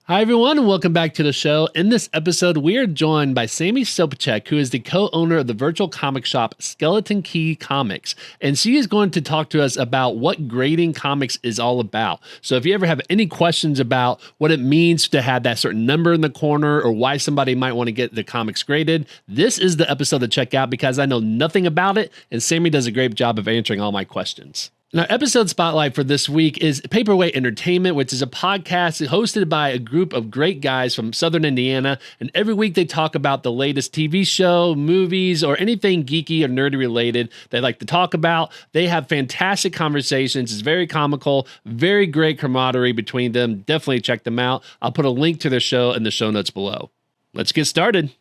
Hi, everyone, and welcome back to the show. In this episode, we are joined by Sammy Sopczak, who is the co-owner of the virtual comic shop Skeleton Key Comics. And she is going to talk to us about what grading comics is all about. So if you ever have any questions about what it means to have that certain number in the corner or why somebody might want to get the comics graded, this is the episode to check out because I know nothing about it, and Sammy does a great job of answering all my questions. Now, episode spotlight for this week is Paperweight Entertainment, which is a podcast hosted by a group of great guys from Southern Indiana. And every week they talk about the latest TV show, movies, or anything geeky or nerdy related they like to talk about. They have fantastic conversations. It's very comical, very great camaraderie between them. Definitely check them out. I'll put a link to their show in the show notes below. Let's get started.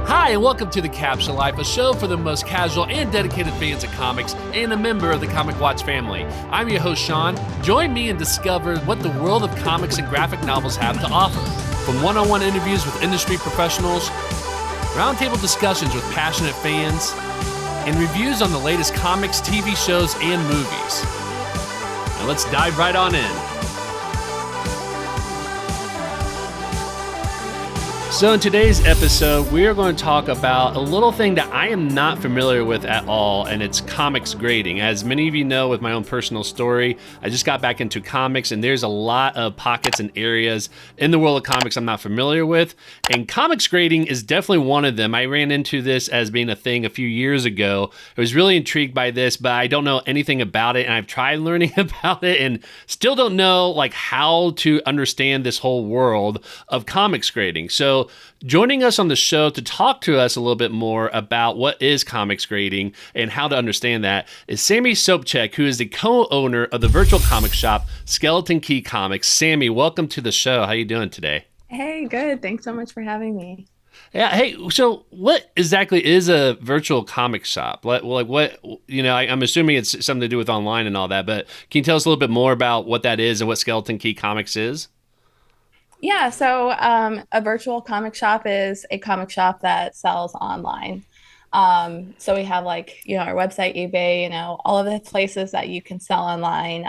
Hi, and welcome to the Captioned Life, a show for the most casual and dedicated fans of comics and a member of the Comic Watch family. I'm your host, Sean. Join me and discover what the world of comics and graphic novels have to offer. From one-on-one interviews with industry professionals, roundtable discussions with passionate fans, and reviews on the latest comics, TV shows, and movies. Now let's dive right on in. So in today's episode, we are going to talk about a little thing that I am not familiar with at all, and it's comics grading. As many of you know, with my own personal story, I just got back into comics, and there's a lot of pockets and areas in the world of comics I'm not familiar with, and comics grading is definitely one of them. I ran into this as being a thing a few years ago. I was really intrigued by this, but I don't know anything about it, and I've tried learning about it and still don't know how to understand this whole world of comics grading. So joining us on the show to talk to us a little bit more about what is comics grading and how to understand that is Sammy Sopczak, who is the co-owner of the virtual comic shop Skeleton Key Comics. Sammy, welcome to the show. How you doing today? Hey, good. Thanks so much for having me. Yeah. Hey, so what exactly is a virtual comic shop? What, I'm assuming it's something to do with online and all that, but can you tell us a little bit more about what that is and what Skeleton Key Comics is? Yeah, so a virtual comic shop is a comic shop that sells online. So we have our website, eBay, all of the places that you can sell online.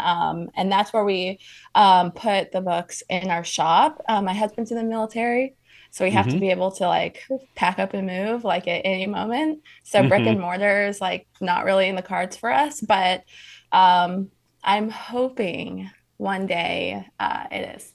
And that's where we put the books in our shop. My husband's in the military, so we have to be able to pack up and move at any moment. So brick and mortar is not really in the cards for us, but I'm hoping one day it is.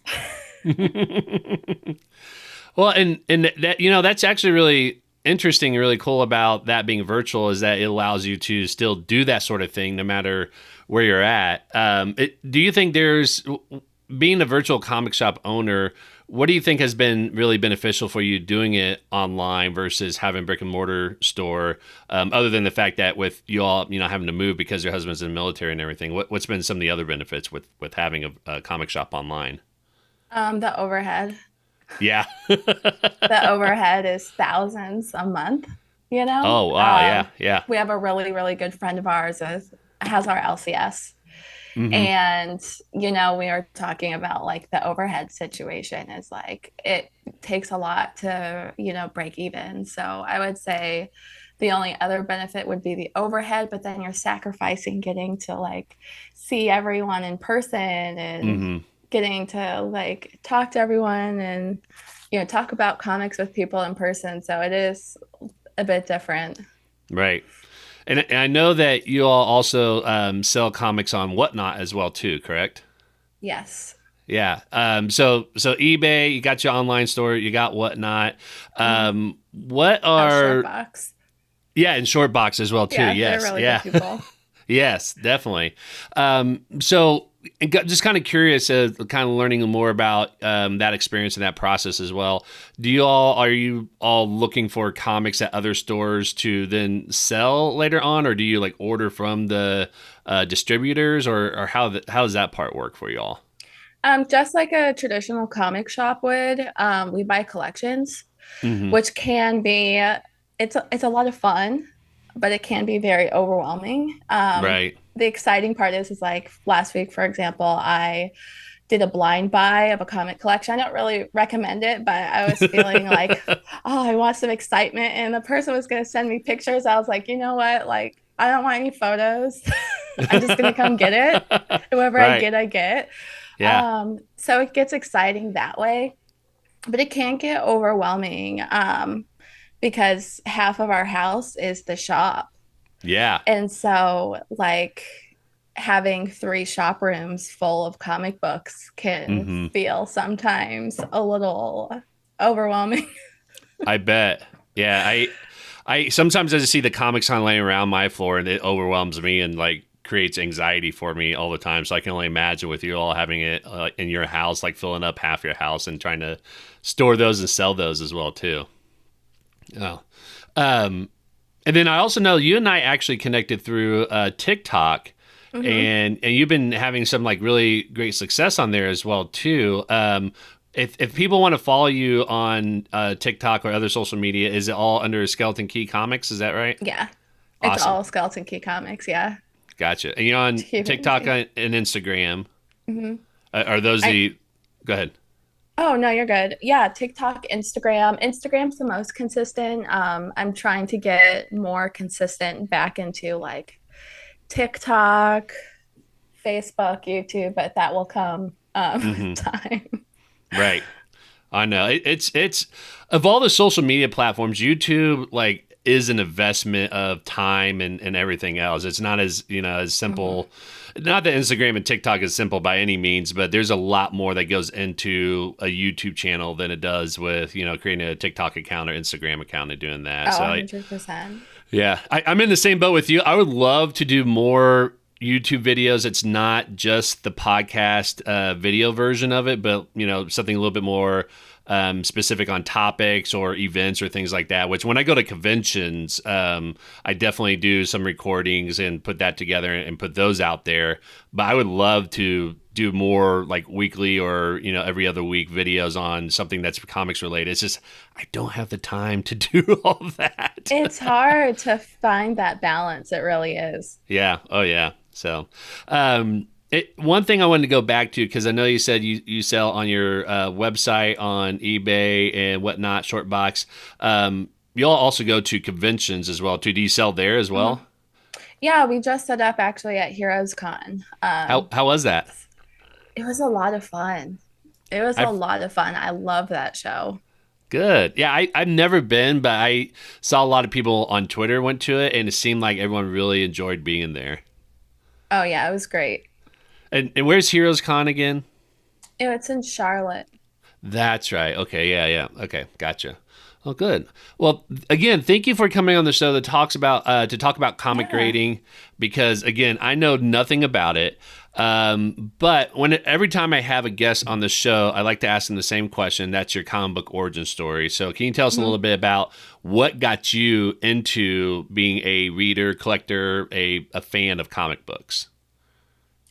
Well, and that that's actually really interesting, really cool about that being virtual is that it allows you to still do that sort of thing no matter where you're at. Do you think being a virtual comic shop owner, what do you think has been really beneficial for you doing it online versus having brick and mortar store? Other than the fact that with you all, having to move because your husband's in the military and everything, what's been some of the other benefits with having a comic shop online? The overhead. Yeah. The overhead is thousands a month, Oh, wow. Yeah. We have a really, really good friend of ours has our LCS. And, we are talking about the overhead situation is it takes a lot to, break even. So I would say the only other benefit would be the overhead, but then you're sacrificing getting to see everyone in person and getting to talk to everyone and talk about comics with people in person. So it is a bit different, right? And I know that you all also sell comics on Whatnot as well too, correct? Yes. Yeah. So eBay, you got your online store, you got Whatnot. What are Shortbox? Yeah, and Shortbox as well too. Yeah, yes. they're really good people. Yes, definitely. So just kind of curious, kind of learning more about that experience and that process as well. Are you all looking for comics at other stores to then sell later on, or do you order from the distributors, or how does that part work for you all? Just like a traditional comic shop would, we buy collections, which can be it's a lot of fun, but it can be very overwhelming. Right. The exciting part is last week, for example, I did a blind buy of a comic collection. I don't really recommend it, but I was feeling I want some excitement. And the person was going to send me pictures. I was like, you know what? I don't want any photos. I'm just gonna come get it. Whoever I Right. get, I get. Yeah. So it gets exciting that way, but it can get overwhelming because half of our house is the shop. Yeah. And so, like, having three shop rooms full of comic books can Hmm. feel sometimes a little overwhelming. I bet. Yeah. I sometimes I just see the comics on laying around my floor and it overwhelms me and like creates anxiety for me all the time. So I can only imagine with you all having it in your house, like filling up half your house and trying to store those and sell those as well too. Oh. Um, and then I also know you and I actually connected through TikTok, Hmm. and you've been having some like really great success on there as well too. If people want to follow you on TikTok or other social media, is it all under Skeleton Key Comics? Is that right? Yeah, it's Awesome, all Skeleton Key comics. Yeah, gotcha. And you're to on keep it TikTok easy. and Instagram. Hmm. Are those I the? Go ahead. Oh no, you're good. Yeah, TikTok, Instagram. Instagram's the most consistent. I'm trying to get more consistent back into like TikTok, Facebook, YouTube, but that will come Hmm. time. Right. I know it's of all the social media platforms, YouTube like is an investment of time and everything else. It's not as as Mhm. simple. Not that Instagram and TikTok is simple by any means, but there's a lot more that goes into a YouTube channel than it does with creating a TikTok account or Instagram account and doing that. Oh, So 100%. yeah, I'm in the same boat with you. I would love to do more YouTube videos. It's not just the podcast video version of it, but something a little bit more specific on topics or events or things like that. Which when I go to conventions, I definitely do some recordings and put that together and put those out there. But I would love to do more like weekly or every other week videos on something that's comics related. It's just I don't have the time to do all that. It's hard to find that balance. It really is. Yeah. Oh, yeah. So, one thing I wanted to go back to because I know you said you sell on your website on eBay and whatnot, short box. You all also go to conventions as well too. Do you sell there as Mhm. well? Yeah, we just set up actually at Heroes Con. How was that? It was a lot of fun. It was a I've lot of fun. I love that show. Good. Yeah, I've never been, but I saw a lot of people on Twitter went to it, and it seemed like everyone really enjoyed being there. Oh yeah, it was great. And where's Heroes Con again? It's in Charlotte. That's right. Okay. Yeah. Yeah. Okay. Gotcha. Oh, good. Well, again, thank you for coming on the show that talks about to talk about comic Yeah. grading because again, I know nothing about it. But every time I have a guest on the show, I like to ask them the same question. That's your comic book origin story. So, can you tell us a little Mhm. bit about what got you into being a reader, collector, a fan of comic books?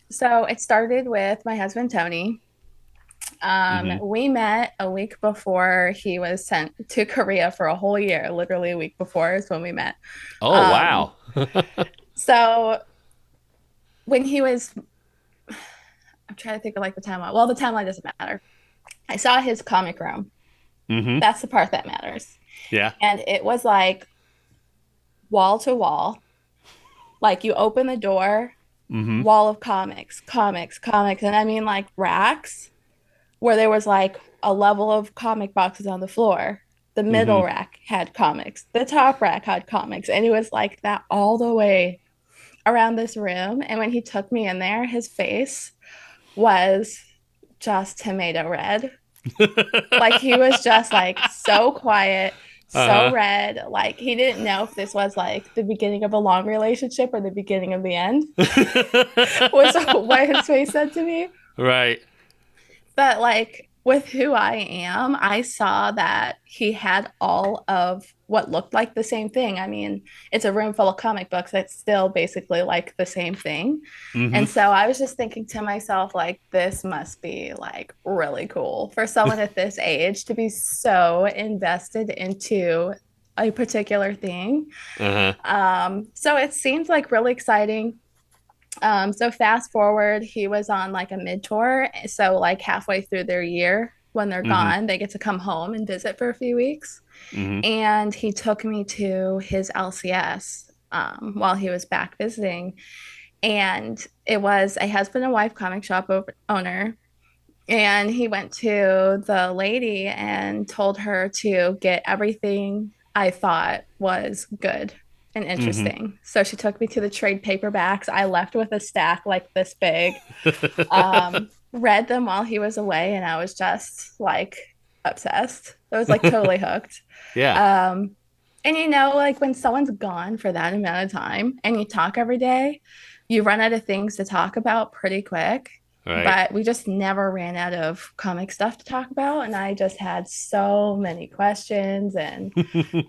So it started with my husband Tony. Hmm. We met a week before he was sent to Korea for a whole year. Literally a week before is when we met. Oh, Um, wow. so when he was, I'm trying to think of like the timeline. Well, the timeline doesn't matter. I saw his comic room. Hmm. That's the part that matters. Yeah. And it was like wall to wall. Like you open the door, Hmm. wall of comics, comics, comics. And I mean like racks where there was like a level of comic boxes on the floor. The middle Hmm. rack had comics, the top rack had comics, and it was like that all the way around this room. And when he took me in there, his face was just tomato red. Like he was just like so quiet, so Uh red. Like he didn't know if this was like the beginning of a long relationship or the beginning of the end, huh. was what his face said to me. Right. But like with who I am, I saw that he had all of what looked like the same thing. I mean, it's a room full of comic books that's still basically like the same thing. Hmm. And so I was just thinking to myself, like, this must be like really cool for someone at this age to be so invested into a particular thing. Uh-huh. So it seemed like really exciting. So fast forward, he was on like a mid tour. So like halfway through their year, when they're Hmm. gone, they get to come home and visit for a few weeks. Hmm. And he took me to his LCS. while he was back visiting. And it was a husband and wife comic shop owner. And he went to the lady and told her to get everything I thought was good and Hmm. interesting. So she took me to the trade paperbacks. I left with a stack like this big, read them while he was away, and I was just like obsessed. I was like totally hooked. Yeah. Um, and like when someone's gone for that amount of time and you talk every day, you run out of things to talk about pretty quick. Right. But we just never ran out of comic stuff to talk about. And I just had so many questions and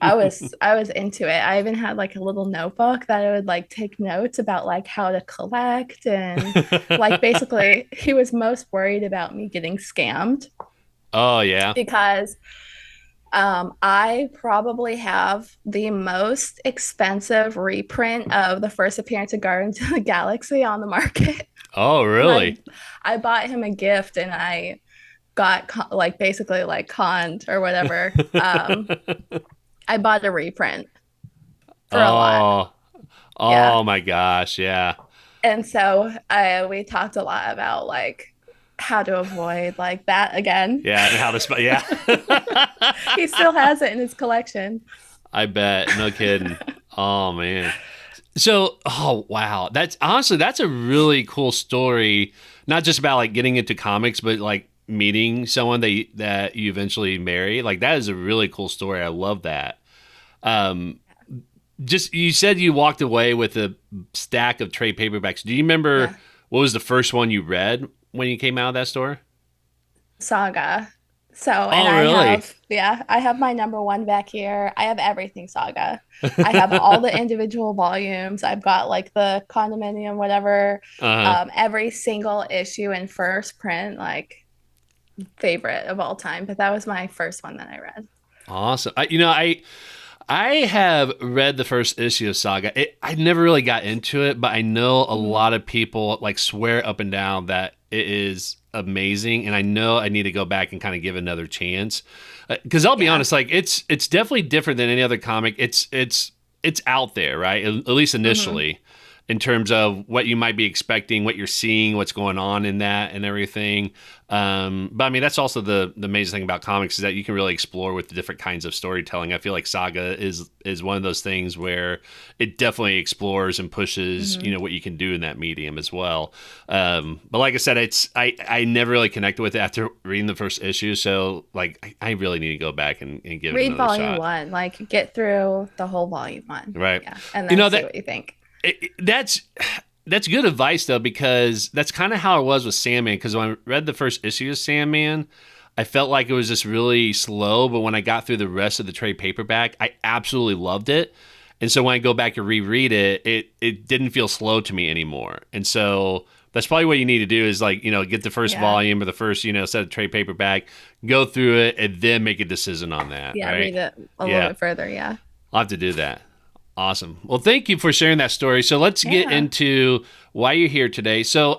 I was into it. I even had like a little notebook that I would like take notes about like how to collect and like basically he was most worried about me getting scammed Oh yeah. because I probably have the most expensive reprint of the first appearance of Guardians of the Galaxy on the market. Oh And I really? I bought him a gift and I got like basically like conned or whatever. I bought a reprint for a lot. Oh. Yeah. Oh my gosh. Yeah. And so we talked a lot about like how to avoid like that again. Yeah. And how to spell? Yeah. He still has it in his collection. I bet. No kidding. Oh man. So, oh wow, that's honestly that's a really cool story. Not just about like getting into comics, but like meeting someone that you eventually marry. Like that is a really cool story. I love that. Um, just you said you walked away with a stack of trade paperbacks. Do you remember Yeah. what was the first one you read when you came out of that store? Saga. So, and Oh, really? I have my number one back here. I have everything Saga. I have all the individual volumes. I've got like the condominium, whatever, Uh, every single issue in first print, like favorite of all time. But that was my first one that I read. awesome. I have read the first issue of Saga. I never really got into it, but I know a Mhm. lot of people like swear up and down that it is amazing, and I know I need to go back and kind of give it another chance. Because I'll be Yeah. honest, like it's definitely different than any other comic. It's out there, right? At least Hmm. initially, in terms of what you might be expecting, what you're seeing, what's going on in that, and everything. But I mean, that's also the amazing thing about comics is that you can really explore with the different kinds of storytelling. I feel like Saga is one of those things where it definitely explores and pushes, Hmm. what you can do in that medium as well. But like I said, I never really connected with it after reading the first issue, so like I really need to go back and give it Read another volume shot. one, like get through the whole volume one. Right? Yeah. And You then know see that what you think. that's good advice though, because that's kind of how it was with Sandman. Because when I read the first issue of Sandman, I felt like it was just really slow. But when I got through the rest of the trade paperback, I absolutely loved it. And so when I go back and reread it, it didn't feel slow to me anymore. And so that's probably what you need to do is like, get the first Yeah. volume or the first, set of trade paperback, go through it, and then make a decision on that, Yeah. right? Read it a little Yeah. bit further. Yeah. I'll have to do that. Awesome. Well, thank you for sharing that story. So let's get Yeah. into why you're here today. So,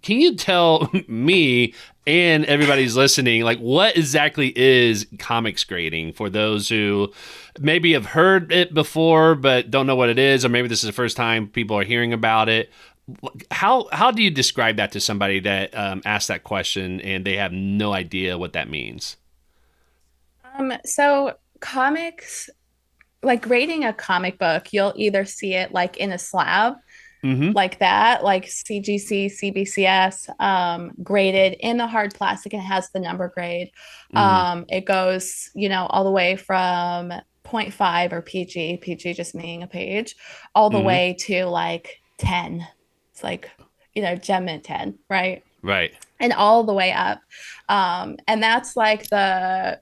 can you tell me and everybody who's listening, like, what exactly is comics grading for those who maybe have heard it before but don't know what it is, or maybe this is the first time people are hearing about it? How do you describe that to somebody that asks that question and they have no idea what that means? So comics, like grading a comic book, you'll either see it like in a slab Mm-hmm. like that, like CGC, CBCS, graded in the hard plastic and it has the number grade. Mm-hmm. It goes, all the way from zero point 0.5 or PG just meaning a page, all the Mm-hmm. way to like 10. It's like, gem mint 10, right? Right. And all the way up. And that's like the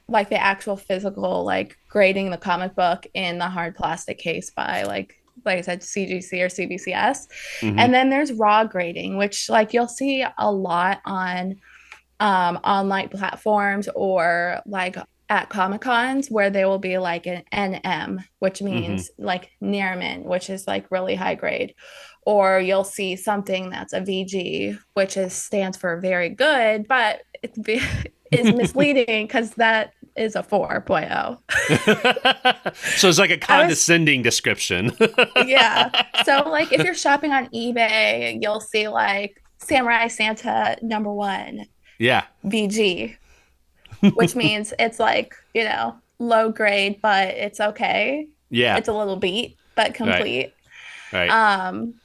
actual physical like grading the comic book in the hard plastic case by like I said, CGC or CBCS. And Mm-hmm. then there's raw grading, which like you'll see a lot on online platforms or like at Comic Cons where there will be like an NM, which Mm-hmm. means like near mint, which is like really high grade. Or you'll see something that's a VG, which stands for very good, but it is misleading because that is a 4.0. So it's like a I was condescending description. Yeah. So like if you're shopping on eBay, you'll see like Samurai Santa #1 Yeah. VG, which means it's like, low grade, but it's okay. Yeah. It's a little beat, but Right. complete. Right. Um,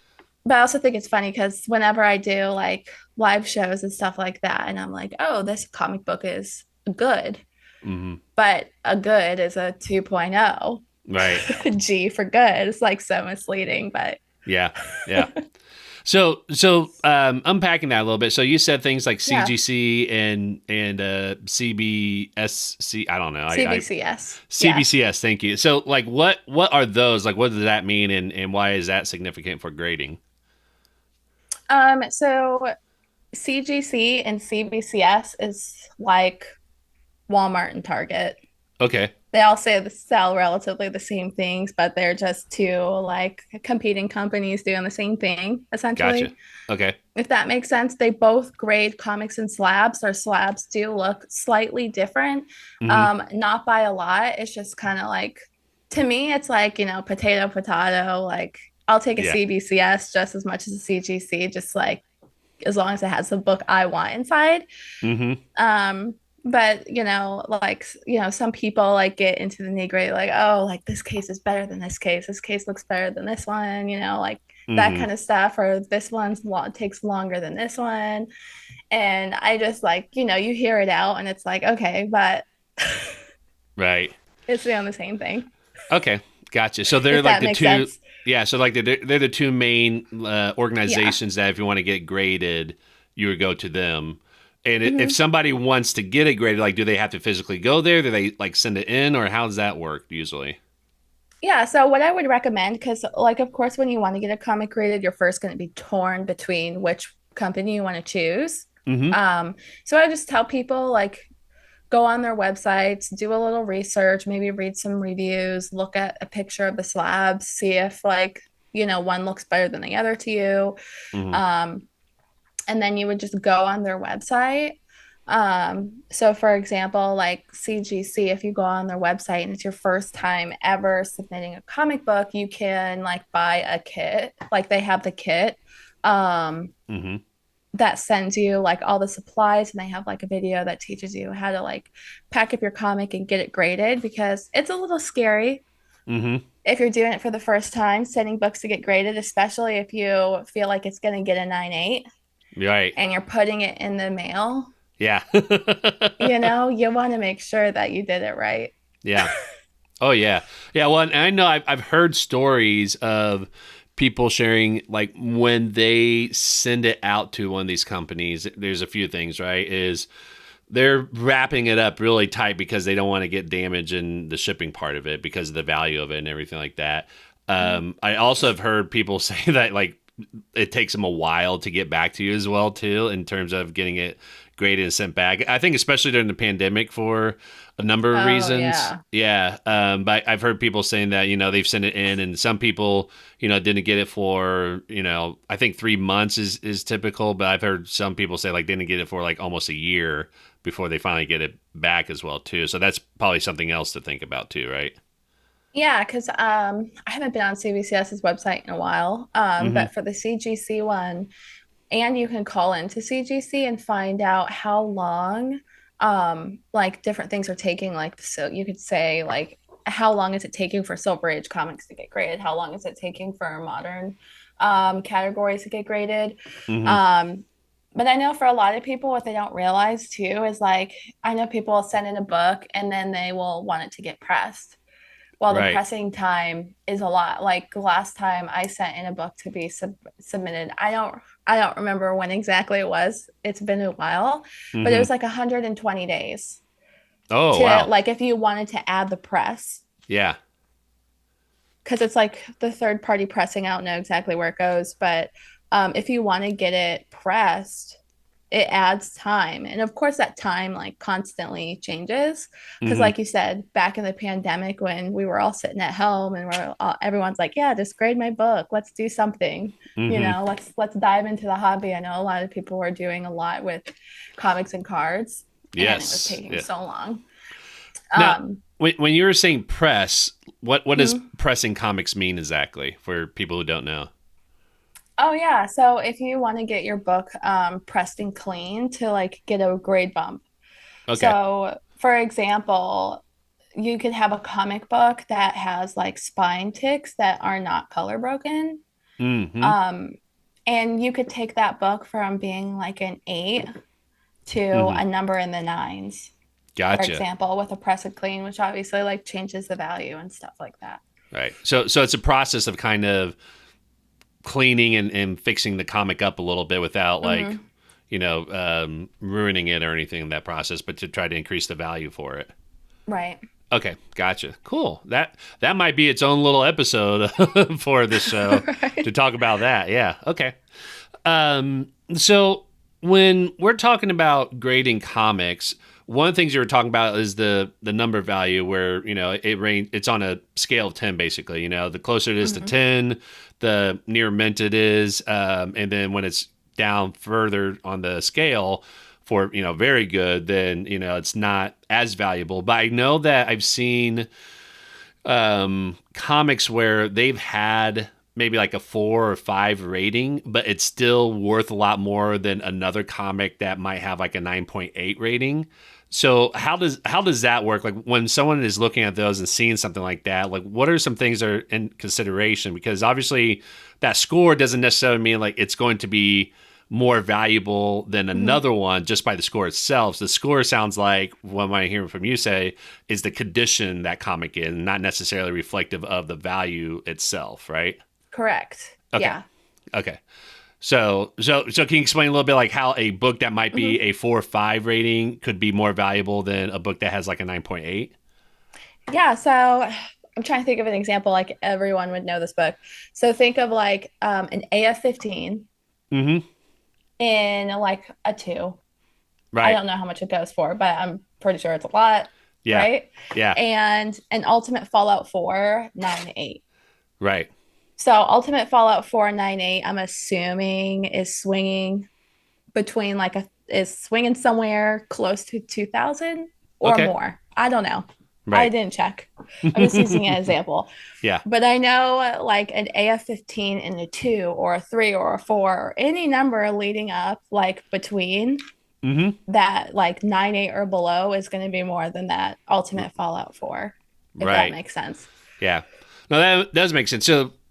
but I also think it's funny because whenever I do like live shows and stuff like that, and I'm like, oh, this comic book is good, Hmm. but a good is a 2.0. Right. G for good. It's like so misleading, but Yeah. Yeah. So unpacking that a little bit. So you said things like yeah, CGC and CBSC. I don't know. I CBCS. Yeah. CBCS. Thank you. So like what are those? Like what does that mean and why is that significant for grading? So CGC and CBCS is like Walmart and Target. Okay. They all say they sell relatively the same things, but they're just two like competing companies doing the same thing, Gotcha. essentially. Okay. If that makes sense, they both grade comics in slabs. Their slabs do look slightly different, Hmm. not by a lot. It's just kind of like, to me, it's like, potato, potato. Like, I'll take a Yeah. CBCS just as much as a CGC, just like as long as it has the book I want inside. Hmm. Um, but like some people like get into the nitty gritty, like, oh, like this case is better than this case. This case looks better than this one, like that Hmm. kind of stuff, or this one's takes longer than this one. And I just like, you hear it out, and it's like, okay, but Right. it's doing the same thing, Okay, gotcha. So they're if like that the makes two, sense. yeah. So like they're the two main Yeah. organizations that if you want to get graded, you would go to them. And if Hmm. somebody wants to get it graded, like, do they have to physically go there? Do they like send it in, or how does that work usually? Yeah, so what I would recommend, because like of course when you want to get a comic graded, you're first going to be torn between which company you want to choose. Hmm. Um, so I just tell people like go on their websites, do a little research, maybe read some reviews, look at a picture of the slabs, see if like, one looks better than the other to you. Hmm. Um, and then you would just go on their website. So for example, like CGC, if you go on their website and it's your first time ever submitting a comic book, you can like buy a kit. Like they have the kit. Um, Hmm. that sends you like all the supplies, and they have like a video that teaches you how to like pack up your comic and get it graded, because it's a little scary Hmm. if you're doing it for the first time sending books to get graded, especially if you feel like it's going to get a 9.8 Right. and you're putting it in the mail. Yeah. You want to make sure that you did it right. Yeah. Oh yeah, yeah. Well, and I know I've heard stories of people sharing like when they send it out to one of these companies. There's a few things, right? Is they're wrapping it up really tight because they don't want to get damage in the shipping part of it because of the value of it and everything like that. I also have heard people say that like it takes them a while to get back to you as well too in terms of getting it graded and sent back. I think especially during the pandemic for a number of Oh, reasons. yeah. Yeah. But I've heard people saying that, they've sent it in and some people, didn't get it for, I think 3 months is typical, but I've heard some people say like didn't get it for like almost a year before they finally get it back as well too. So that's probably something else to think about too, right? Yeah, because I haven't been on CBCS's website in a while. Mm-hmm. But for the CGC one, and you can call into CGC and find out how long like different things are taking. Like, so you could say like how long is it taking for Silver Age comics to get graded? How long is it taking for modern categories to get graded? Mm-hmm. Um, but I know for a lot of people, what they don't realize too is like, I know people will send in a book and then they will want it to get pressed. Well, the Right. pressing time is a lot. Like last time I sent in a book to be submitted, I don't remember when exactly it was. It's been a while, but it Mm-hmm. was like 120 days Oh, to wow. like if you wanted to add the press, Yeah. because it's like the third party pressing. I don't know exactly where it goes, but if you want to get it pressed, it adds time. And of course, that time like constantly changes. Because, Mm-hmm. like you said, back in the pandemic when we were all sitting at home and everyone's like, yeah, just grade my book. Let's do something. Mm-hmm. Let's dive into the hobby. I know a lot of people were doing a lot with comics and cards, and it was Yes. taking Yeah. so long. Now, Um, when you were saying press, what does mhm. pressing comics mean exactly for people who don't know? Oh yeah. So if you want to get your book pressed and clean to like get a grade bump. Okay. So for example, you could have a comic book that has like spine ticks that are not color broken. Mm-hmm. Um, and you could take that book from being like an 8 to Mm-hmm. a number in the nines, for Gotcha. example, with a press and clean, which obviously like changes the value and stuff like that. Right. So it's a process of kind of cleaning and fixing the comic up a little bit without like, Hmm. ruining it or anything in that process, but to try to increase the value for it. Right. Okay, gotcha. Cool. That might be its own little episode for this show to Right. talk about that. Yeah. Okay. So when we're talking about grading comics, one of the things you were talking about is the number value where, it's on a scale of 10 basically, the closer it is to Hmm. 10, the near mint it is. And then when it's down further on the scale for, very good, then, it's not as valuable. But I know that I've seen comics where they've had maybe like a 4 or 5 rating, but it's still worth a lot more than another comic that might have like a 9.8 rating. So how does that work? Like when someone is looking at those and seeing something like that, like what are some things that are in consideration? Because obviously that score doesn't necessarily mean like it's going to be more valuable than Hmm. another one just by the score itself. So the score sounds like what I hear from you say is the condition that comic in, not necessarily reflective of the value itself, right? Correct. Okay. Yeah. Okay. So can you explain a little bit like how a book that might be Hmm. a 4 or 5 rating could be more valuable than a book that has like a 9.8? Yeah. So I'm trying to think of an example like everyone would know this book. So think of like an AF-15 Mm-hmm. in like a 2. I Right. don't know how much it goes for, but I'm pretty sure it's a lot, Yeah. right? Yeah. And an Ultimate Fallout 4 9.8. Right. So Ultimate Fallout 4 9.8, I'm assuming is swinging between like a is swinging somewhere close to 2000 or Okay. more. I don't know. I Right. didn't check. I'm just using an example. Yeah. But I know like an AF-15 and a 2 or a 3 or a 4 or any number leading up like between Mm-hmm. that like 9.8 or below is going to be more than that Ultimate Fallout 4, if that Right. makes sense. Yeah. No, that does make sense.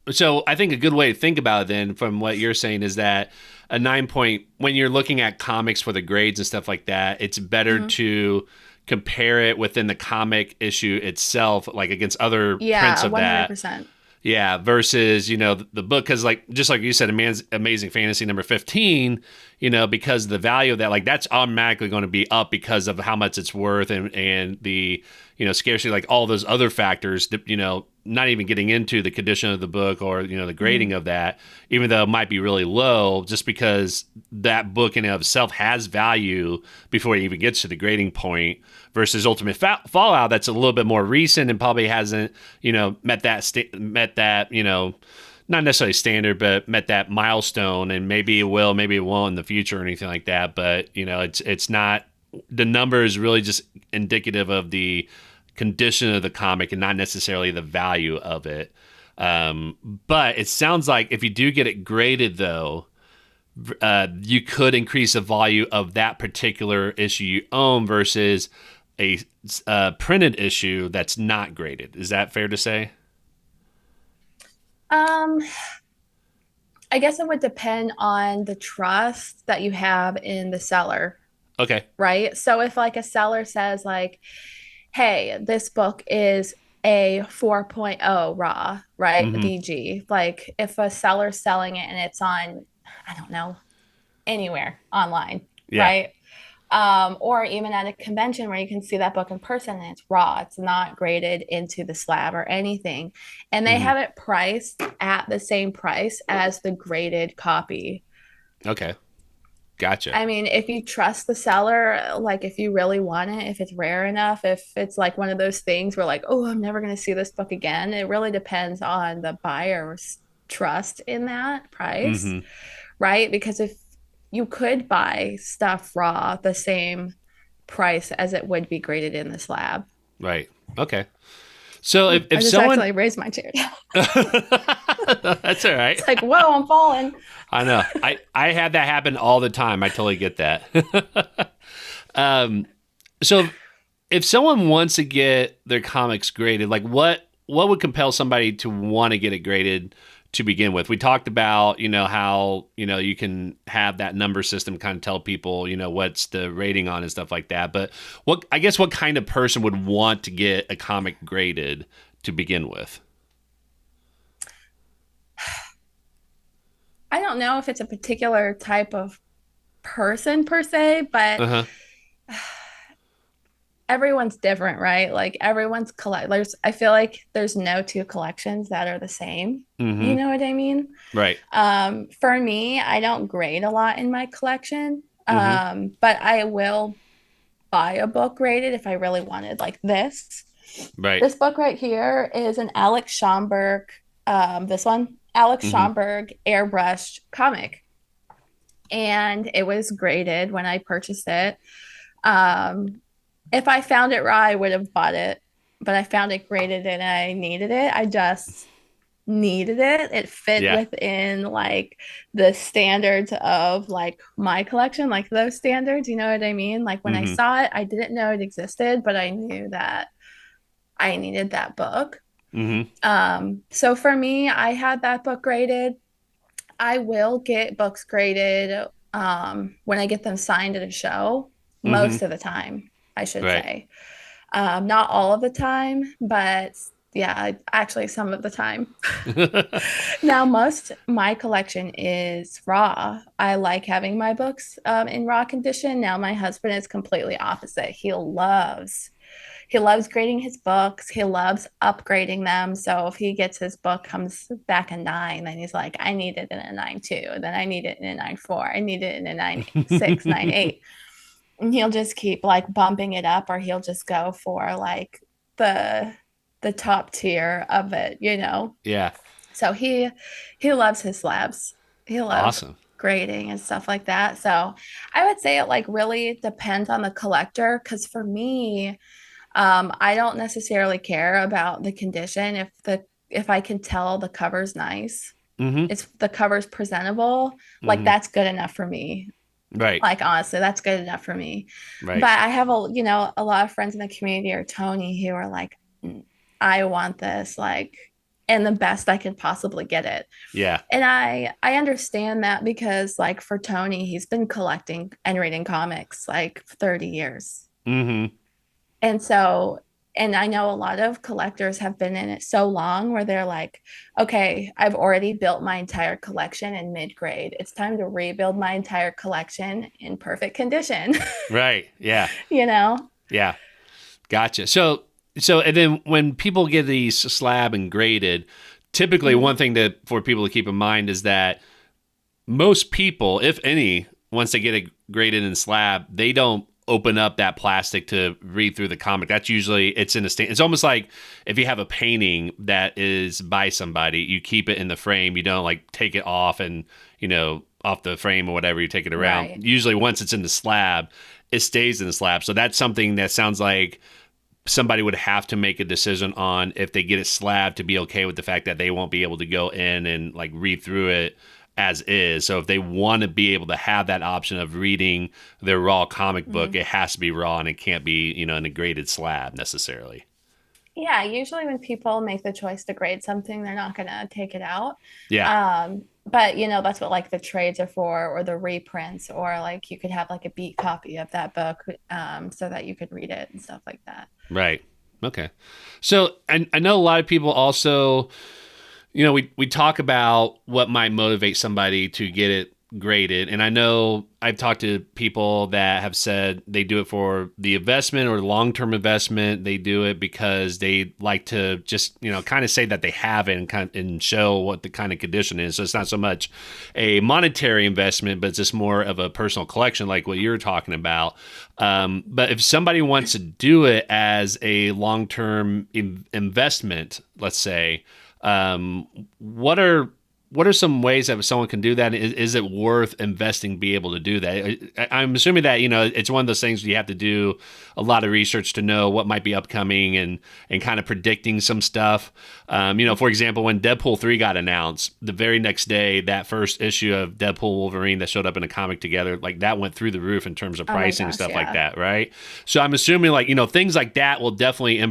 So I think a good way to think about it then, from what you're saying, is that a 9 point when you're looking at comics for the grades and stuff like that, it's better Mhm. to compare it within the comic issue itself, like against other prints Yeah, of that. 100%. Yeah, versus the book, because like just like you said, Amazing Fantasy number 15, because the value of that, like that's automatically going to be up because of how much it's worth and the scarcity, like all those other factors. Not even getting into the condition of the book or the grading Mhm. of that, even though it might be really low, just because that book in and of itself has value before it even gets to the grading point. Versus Ultimate Fallout, that's a little bit more recent and probably hasn't met that not necessarily standard, but met that milestone, and maybe it will, maybe it won't in the future or anything like that. But it's not, the number is really just indicative of the condition of the comic and not necessarily the value of it. But it sounds like if you do get it graded, though, you could increase the value of that particular issue you own versus a printed issue that's not graded. Is that fair to say? Um, I guess it would depend on the trust that you have in the seller, Okay. right? So if like a seller says like, "Hey, this book is a 4.0 raw, right? Mm-hmm. VG." Like if a seller's selling it and it's on, I don't know, anywhere online, Yeah. right? Or even at a convention where you can see that book in person and it's raw, it's not graded into the slab or anything. And they Mm-hmm. have it priced at the same price as the graded copy. Okay. Gotcha. I mean, if you trust the seller, like if you really want it, if it's rare enough, if it's like one of those things where, like, oh, I'm never going to see this book again, it really depends on the buyer's trust in that price, Mm-hmm. right? Because if you could buy stuff raw the same price as it would be graded in the slab. Right. Okay. So I if just someone, actually raised my chair down. that's all right. It's like, whoa, I'm falling. I know. I have that happen all the time. I totally get that. So if someone wants to get their comics graded, like what would compel somebody to want to get it graded to begin with? We talked about, how, you can have that number system kind of tell people, what's the rating on and stuff like that. But what kind of person would want to get a comic graded to begin with? I don't know if it's a particular type of person per se, but Uh-huh. everyone's different, right? Like everyone's I feel like there's no two collections that are the same. You Mm-hmm. know what I mean? Right. For me, I don't grade a lot in my collection. Mm-hmm. But I will buy a book graded if I really wanted. Like this. Right. This book right here is an Alex Schomburg, this one, Alex Mm-hmm. Schomburg airbrushed comic. And it was graded when I purchased it. Um, if I found it raw, I would have bought it, but I found it graded and I needed it. I just needed it. It fit Yeah. within like the standards of like my collection, like those standards, you know what I mean? Like when I Mm-hmm. saw it, I didn't know it existed, but I knew that I needed that book. Mm-hmm. So for me, I had that book graded. I will get books graded when I get them signed at a show, Mm-hmm. most of the time, I should Right. say. Not all of the time, but yeah, actually some of the time. Now, most my collection is raw. I like having my books in raw condition. Now, my husband is completely opposite. He loves grading his books. He loves upgrading them. So if he gets his book comes back a 9, then he's like, I need it in a 9.2. Then I need it in a 9.4. I need it in a 9.6, 9.8. And he'll just keep like bumping it up, or he'll just go for like the the top tier of it. Yeah. So he loves his slabs. He loves Awesome. grading and stuff like that. So I would say it like really depends on the collector, because for me, I don't necessarily care about the condition. If I can tell the cover's nice, Mm-hmm. it's the cover's presentable, like Mm-hmm. that's good enough for me. Right. Like honestly, that's good enough for me. Right. But I have a lot of friends in the community or Tony who are like, I want this like and the best I could possibly get it. Yeah. And I understand that, because like for Tony, he's been collecting and reading comics like 30 years. Mm-hmm. And so, and I know a lot of collectors have been in it so long where they're like, okay, I've already built my entire collection in mid grade. It's time to rebuild my entire collection in perfect condition, Right. Yeah. you know? Yeah. Gotcha. So and then when people get these slab and graded, typically Mhm. one thing that for people to keep in mind is that most people, if any, once they get it graded in slab, they don't open up that plastic to read through the comic. That's usually it's in a state. It's almost like if you have a painting that is by somebody, you keep it in the frame. You don't like take it off and off the frame or whatever. You take it around. Right. Usually, once it's in the slab, it stays in the slab. So that's something that sounds like somebody would have to make a decision on if they get it slabbed to be okay with the fact that they won't be able to go in and like read through it as is. So if they want to be able to have that option of reading their raw comic book, Mhm. it has to be raw and it can't be, in a graded slab necessarily. Yeah, usually when people make the choice to grade something, they're not going to take it out. Yeah. But that's what like the trades are for, or the reprints, or like you could have like a beat copy of that book, so that you could read it and stuff like that. Right. Okay. So I know a lot of people also, we talk about what might motivate somebody to get it graded. And I know I've talked to people that have said they do it for the investment or long-term investment. They do it because they like to just, kind of say that they have it and show what the kind of condition is. So it's not so much a monetary investment, but it's just more of a personal collection like what you're talking about. But if somebody wants to do it as a long-term investment, let's say, what are what are some ways that someone can do that? Is it worth investing to be able to do that? I'm assuming that, it's one of those things you have to do a lot of research to know what might be upcoming and kind of predicting some stuff. For example, when Deadpool 3 got announced, the very next day, that first issue of Deadpool Wolverine that showed up in a comic together, like that went through the roof in terms of Oh my pricing and gosh, stuff like yeah. that, right? So I'm assuming like, things like that will definitely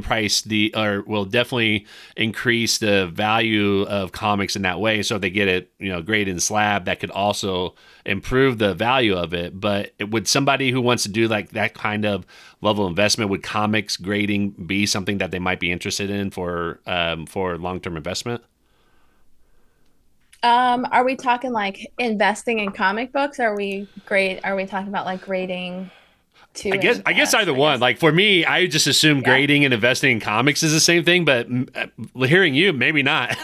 will definitely increase the value of comics in that way. So if they get it, graded in slab, that could also improve the value of it. But would somebody who wants to do like that kind of level of investment, would comics grading be something that they might be interested in for long-term investment? Are we talking like investing in comic books? Are we talking about like grading to I guess invest, either I one. guess? Like for me, I just assume Yeah. grading and investing in comics is the same thing, but hearing you, maybe not.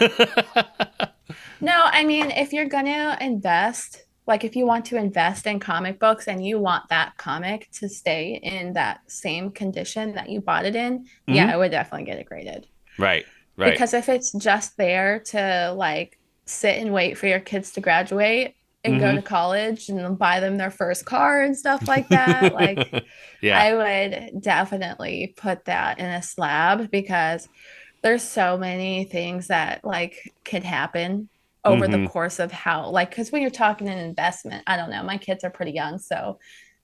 No, I mean, if you're gonna invest, like if you want to invest in comic books and you want that comic to stay in that same condition that you bought it in, yeah, Hmm. I would definitely get it graded. Right, right. Because if it's just there to like sit and wait for your kids to graduate and go to Hmm. college and buy them their first car and stuff like that, like Yeah. I would definitely put that in a slab because there's so many things that like could happen over the Hmm. course of how like because when you're talking an investment, I don't know, my kids are pretty young, so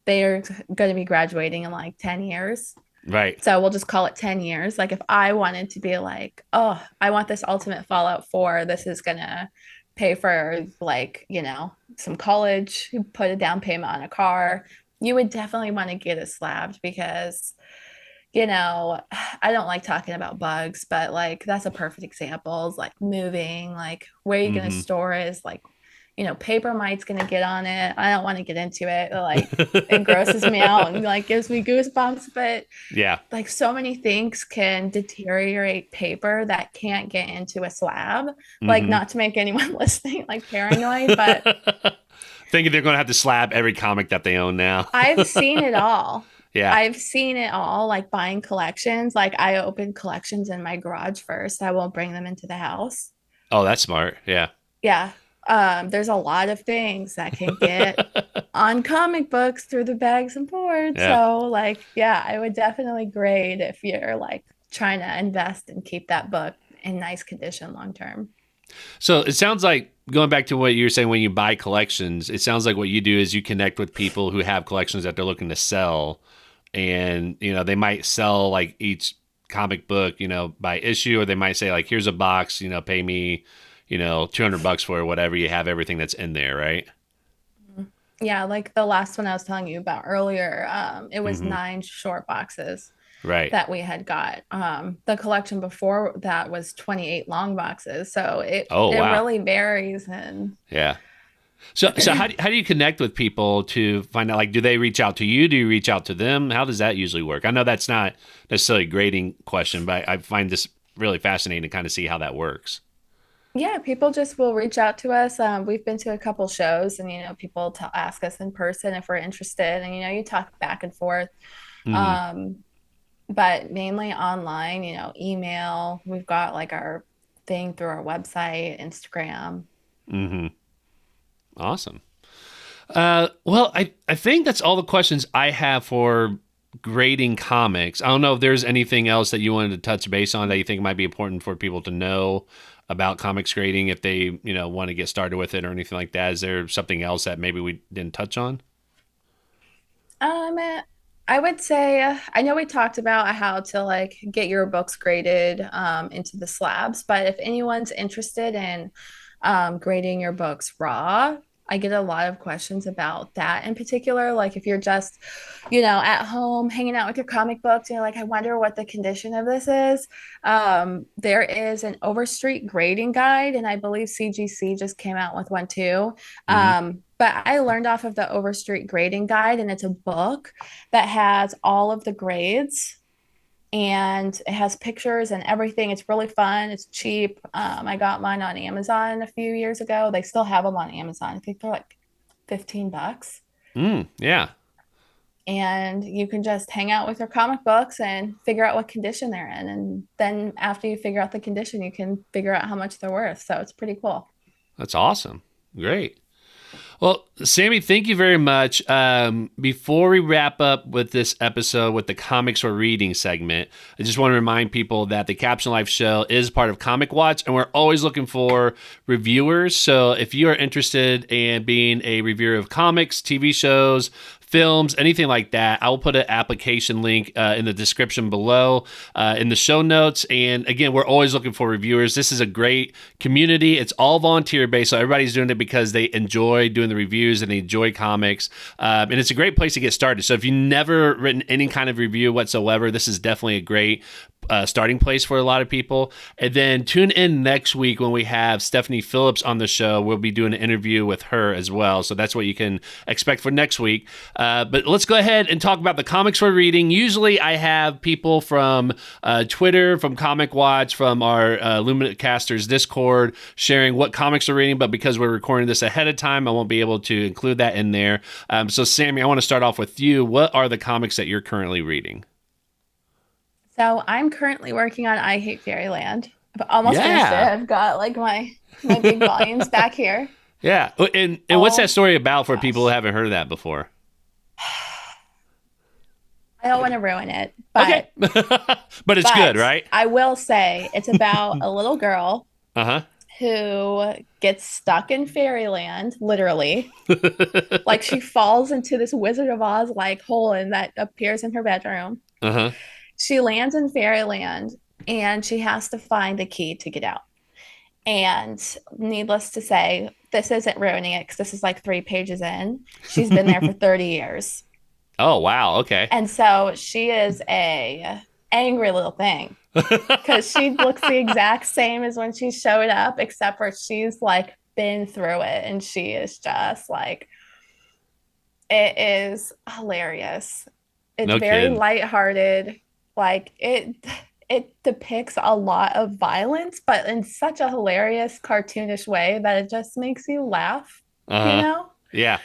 they are going to be graduating in like 10 years. Right. So we'll just call it 10 years. Like if I wanted to be like, oh, I want this Ultimate Fallout 4, this is going to pay for like, some college, put a down payment on a car, you would definitely want to get it slabbed because I don't like talking about bugs, but like that's a perfect example. Is like moving, like where are you gonna Hmm. store it is like, paper mite's gonna get on it. I don't want to get into it. Like it grosses me out and like gives me goosebumps. But Yeah. like so many things can deteriorate paper that can't get into a slab. Like Hmm. not to make anyone listening like paranoid, but Thinking they're going to have to slab every comic that they own now. I've seen it all. Yeah. I've seen it all, like buying collections. Like I open collections in my garage first. I won't bring them into the house. Oh, that's smart. Yeah. Yeah. There's a lot of things that can get on comic books through the bags and boards. Yeah. So like, yeah, I would definitely grade if you're like trying to invest and keep that book in nice condition long term. So it sounds like going back to what you were saying when you buy collections, it sounds like what you do is you connect with people who have collections that they're looking to sell. And, they might sell like each comic book, by issue, or they might say like, here's a box, pay me, $200 for it, whatever. You have everything that's in there, right? Yeah, like the last one I was telling you about earlier, it was Hmm. 9 short boxes Right. that we had got. The collection before that was 28 long boxes. So it Oh, it wow. really varies and Yeah. So how do you connect with people to find out, like, do they reach out to you? Do you reach out to them? How does that usually work? I know that's not necessarily a grading question, but I find this really fascinating to kind of see how that works. yeah, people just will reach out to us. We've been to a couple shows and people to ask us in person if we're interested and you talk back and forth. Hmm. Um, but mainly online, email. We've got like our thing through our website, Instagram. Hmm. Awesome. Well, I think that's all the questions I have for grading comics. I don't know if there's anything else that you wanted to touch base on that you think might be important for people to know about comics grading if they, want to get started with it or anything like that. Is there something else that maybe we didn't touch on? Um, I would say I know we talked about how to like get your books graded into the slabs, but if anyone's interested in grading your books raw, I get a lot of questions about that in particular. Like if you're just, at home hanging out with your comic books, you're like, I wonder what the condition of this is. There is an Overstreet grading guide, and I believe CGC just came out with one too. Hmm. But I learned off of the Overstreet grading guide, and it's a book that has all of the grades and it has pictures and everything. It's really fun. It's cheap. I got mine on Amazon a few years ago. They still have them on Amazon. I think they're like $15. Yeah. And you can just hang out with your comic books and figure out what condition they're in. And then after you figure out the condition, you can figure out how much they're worth. So it's pretty cool. That's awesome. Great. Well, Sammy, thank you very much. Before we wrap up with this episode with the comics we're reading segment, I just want to remind people that the Captioned Life show is part of Comic Watch, and we're always looking for reviewers. So if you are interested in being a reviewer of comics, TV shows, films, anything like that, I will put an application link in the description below in the show notes. And again, we're always looking for reviewers. This is a great community. It's all volunteer based, so everybody's doing it because they enjoy doing the reviews and they enjoy comics. And it's a great place to get started. So if you've never written any kind of review whatsoever, this is definitely a great starting place for a lot of people. And then tune in next week when we have Stephanie Phillips on the show. We'll be doing an interview with her as well. So that's what you can expect for next week. But let's go ahead and talk about the comics we're reading. Usually I have people from Twitter, from Comic Watch, from our Luminacasters Discord sharing what comics they're reading. But because we're recording this ahead of time, I won't be able to include that in there. So Sammy, I want to start off with you. What are the comics that you're currently reading? So I'm currently working on I Hate Fairyland. I've almost finished it. I've got like my big volumes back here. Yeah. And what's that story about for people who haven't heard of that before? I don't want to ruin it, but okay. But it's good, right? I will say it's about a little girl who gets stuck in fairyland, literally. Like she falls into this Wizard of Oz like hole and that appears in her bedroom. She lands in fairyland and she has to find a key to get out. And needless to say, this isn't ruining it because this is like 3 pages in. She's been there for 30 years. Oh, wow. Okay. And so she is a angry little thing because she looks the exact same as when she showed up, except for she's like been through it. And she is just like, it is hilarious. It's very lighthearted. Like it depicts a lot of violence, but in such a hilarious, cartoonish way that it just makes you laugh, you know? Yeah.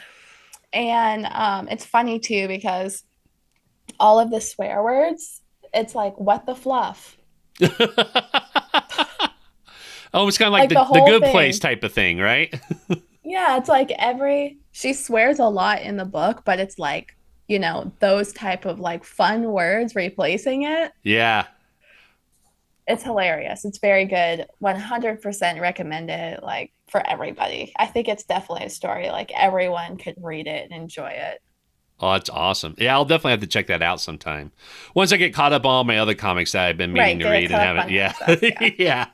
And it's funny too because all of the swear words, it's like, what the fluff? Oh, it's kind of like the Good Place type of thing, right? Yeah, it's like she swears a lot in the book, but it's like, you know, those type of like fun words replacing it. Yeah. It's hilarious. It's very good. 100% recommend it, like, for everybody. I think it's definitely a story like everyone could read it and enjoy it. Oh, that's awesome. Yeah, I'll definitely have to check that out sometime. Once I get caught up on all my other comics that I've been meaning to read and haven't. Yeah. Stuff, yeah.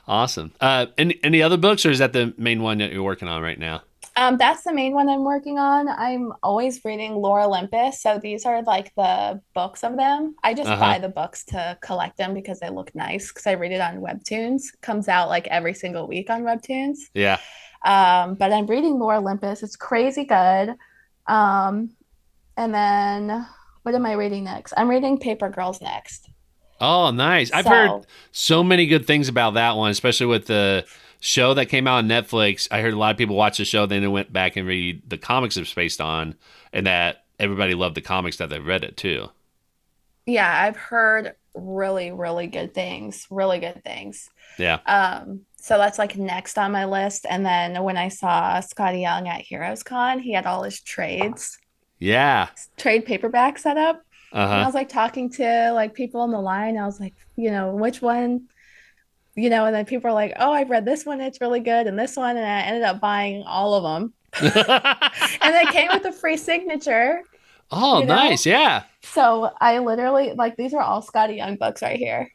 Awesome. Any other books, or is that the main one that you're working on right now? That's the main one I'm working on. I'm always reading Lore Olympus. So these are like the books of them. I just buy the books to collect them because they look nice because I read it on Webtoons. Comes out like every single week on Webtoons. Yeah. But I'm reading Lore Olympus. It's crazy good. And then what am I reading next? I'm reading Paper Girls next. Oh, nice. I've heard so many good things about that one, especially with the show that came out on Netflix. I heard a lot of people watch the show, then they went back and read the comics it's based on, and that everybody loved the comics that they read it too. Yeah, I've heard really, really good things. Really good things. Yeah. So that's like next on my list. And then when I saw Scotty Young at Heroes Con, he had all his trades. Yeah. Trade paperback set up. And I was like talking to like people on the line. I was like, you know, which one, you know, and then people are like, oh, I've read this one. It's really good. And this one. And I ended up buying all of them. And they came with a free signature. Oh, you know? Nice. Yeah. So I literally, like, these are all Scotty Young books right here.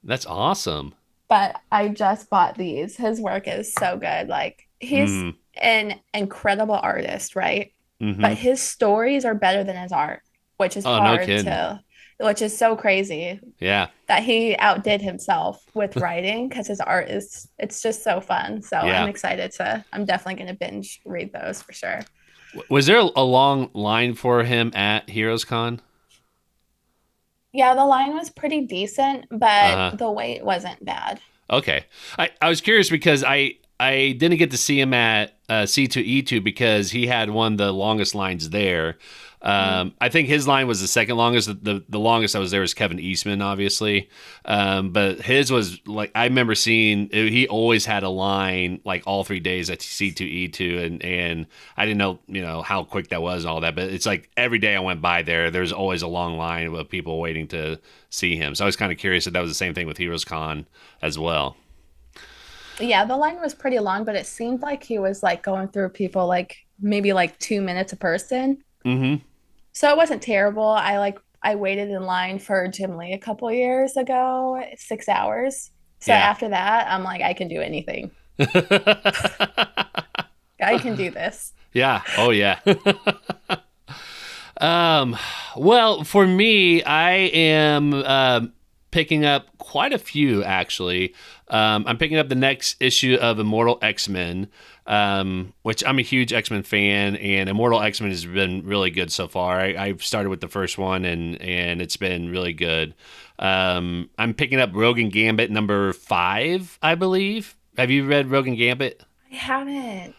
That's awesome. But I just bought these. His work is so good. Like, he's an incredible artist, right? But his stories are better than his art, which is hard which is so crazy. Yeah. That he outdid himself with writing because his art it's just so fun. So I'm excited I'm definitely going to binge read those for sure. Was there a long line for him at Heroes Con? Yeah, the line was pretty decent, but the wait wasn't bad. Okay. I was curious because I I didn't get to see him at C2E2 because he had one of the longest lines there. I think his line was the second longest. The longest I was there was Kevin Eastman, obviously. But his was like, I remember seeing, he always had a line like all 3 days at C2E2. And I didn't know, how quick that was and all that. But it's like every day I went by there, there's always a long line of people waiting to see him. So I was kind of curious if that was the same thing with Heroes Con as well. Yeah, the line was pretty long, but it seemed like he was like going through people like maybe like 2 minutes a person. Mm-hmm. So it wasn't terrible. I waited in line for Jim Lee a couple years ago, 6 hours. So Yeah. after that, I'm like, I can do anything. I can do this. Yeah. Oh, yeah. Well, for me, I am picking up quite a few, actually. I'm picking up the next issue of Immortal X-Men, which I'm a huge X-Men fan, and Immortal X-Men has been really good so far. I've started with the first one, and it's been really good. I'm picking up Rogue and Gambit number 5, I believe. Have you read Rogue and Gambit? I haven't,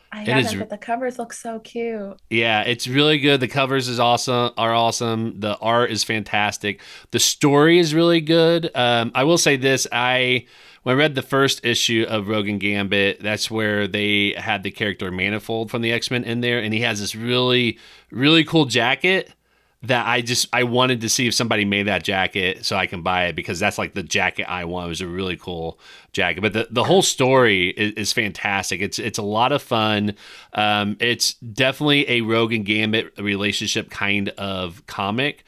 but the covers look so cute. Yeah, it's really good. The covers are awesome. The art is fantastic. The story is really good. I will say this: when I read the first issue of Rogue and Gambit, that's where they had the character Manifold from the X-Men in there, and he has this really, really cool jacket that I wanted to see if somebody made that jacket so I can buy it, because that's like the jacket I want. It was a really cool jacket. But the whole story is fantastic. It's a lot of fun. It's definitely a Rogue and Gambit relationship kind of comic.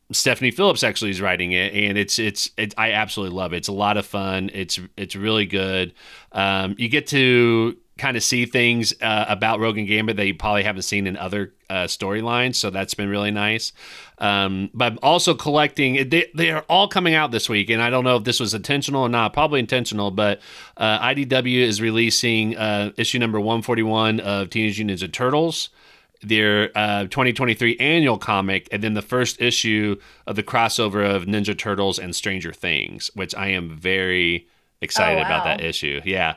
Stephanie Phillips actually is writing it, and it's I absolutely love it. It's a lot of fun. It's really good. You get to kind of see things about Rogue and Gambit that you probably haven't seen in other storylines, so that's been really nice. But I'm also collecting. They are all coming out this week, and I don't know if this was intentional or not. Probably intentional, but IDW is releasing issue number 141 of Teenage Mutant Ninja Turtles, their 2023 annual comic, and then the first issue of the crossover of Ninja Turtles and Stranger Things, which I am very excited about that issue. Yeah.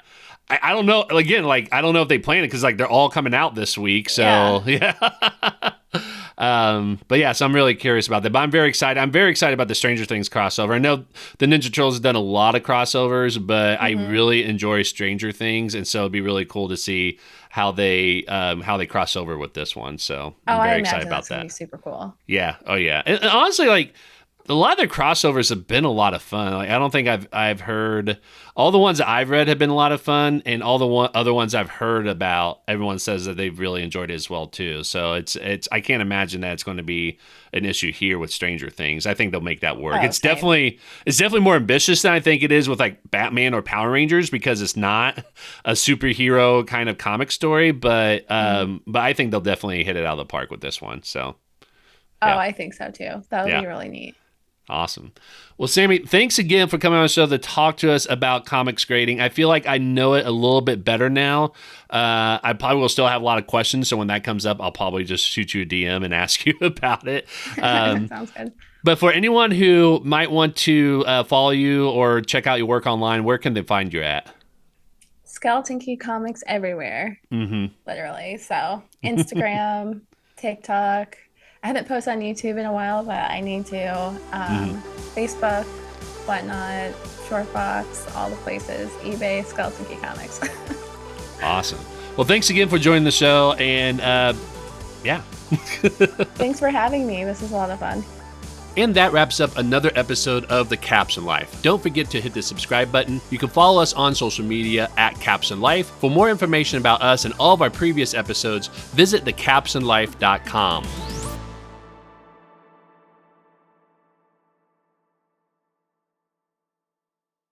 I don't know. Again, like, I don't know if they plan it because like they're all coming out this week. So yeah. But yeah, so I'm really curious about that. But I'm very excited. I'm very excited about the Stranger Things crossover. I know the Ninja Turtles have done a lot of crossovers, but I really enjoy Stranger Things, and so it'd be really cool to see how they cross over with this one. So I'm very excited about that. Gonna be super cool. Yeah. Oh yeah. And honestly, like, a lot of their crossovers have been a lot of fun. Like, I don't think I've heard all the ones that I've read have been a lot of fun, and all the other ones I've heard about, everyone says that they've really enjoyed it as well too. So it's I can't imagine that it's going to be an issue here with Stranger Things. I think they'll make that work. It's definitely more ambitious than I think it is with like Batman or Power Rangers, because it's not a superhero kind of comic story. But I think they'll definitely hit it out of the park with this one. So. Yeah. Oh, I think so too. That would be really neat. Awesome. Well, Sammy, thanks again for coming on the show to talk to us about comics grading. I feel like I know it a little bit better now. I probably will still have a lot of questions, so when that comes up, I'll probably just shoot you a DM and ask you about it. Sounds good. But for anyone who might want to follow you or check out your work online, where can they find you at? Skeleton Key Comics everywhere, literally. So Instagram, TikTok. I haven't posted on YouTube in a while, but I need to. Facebook, whatnot, Shortbox, all the places, eBay, Skeleton Key Comics. Awesome. Well, thanks again for joining the show, and yeah. Thanks for having me. This is a lot of fun. And that wraps up another episode of The Captioned Life. Don't forget to hit the subscribe button. You can follow us on social media at Captioned Life. For more information about us and all of our previous episodes, visit thecaptionedlife.com.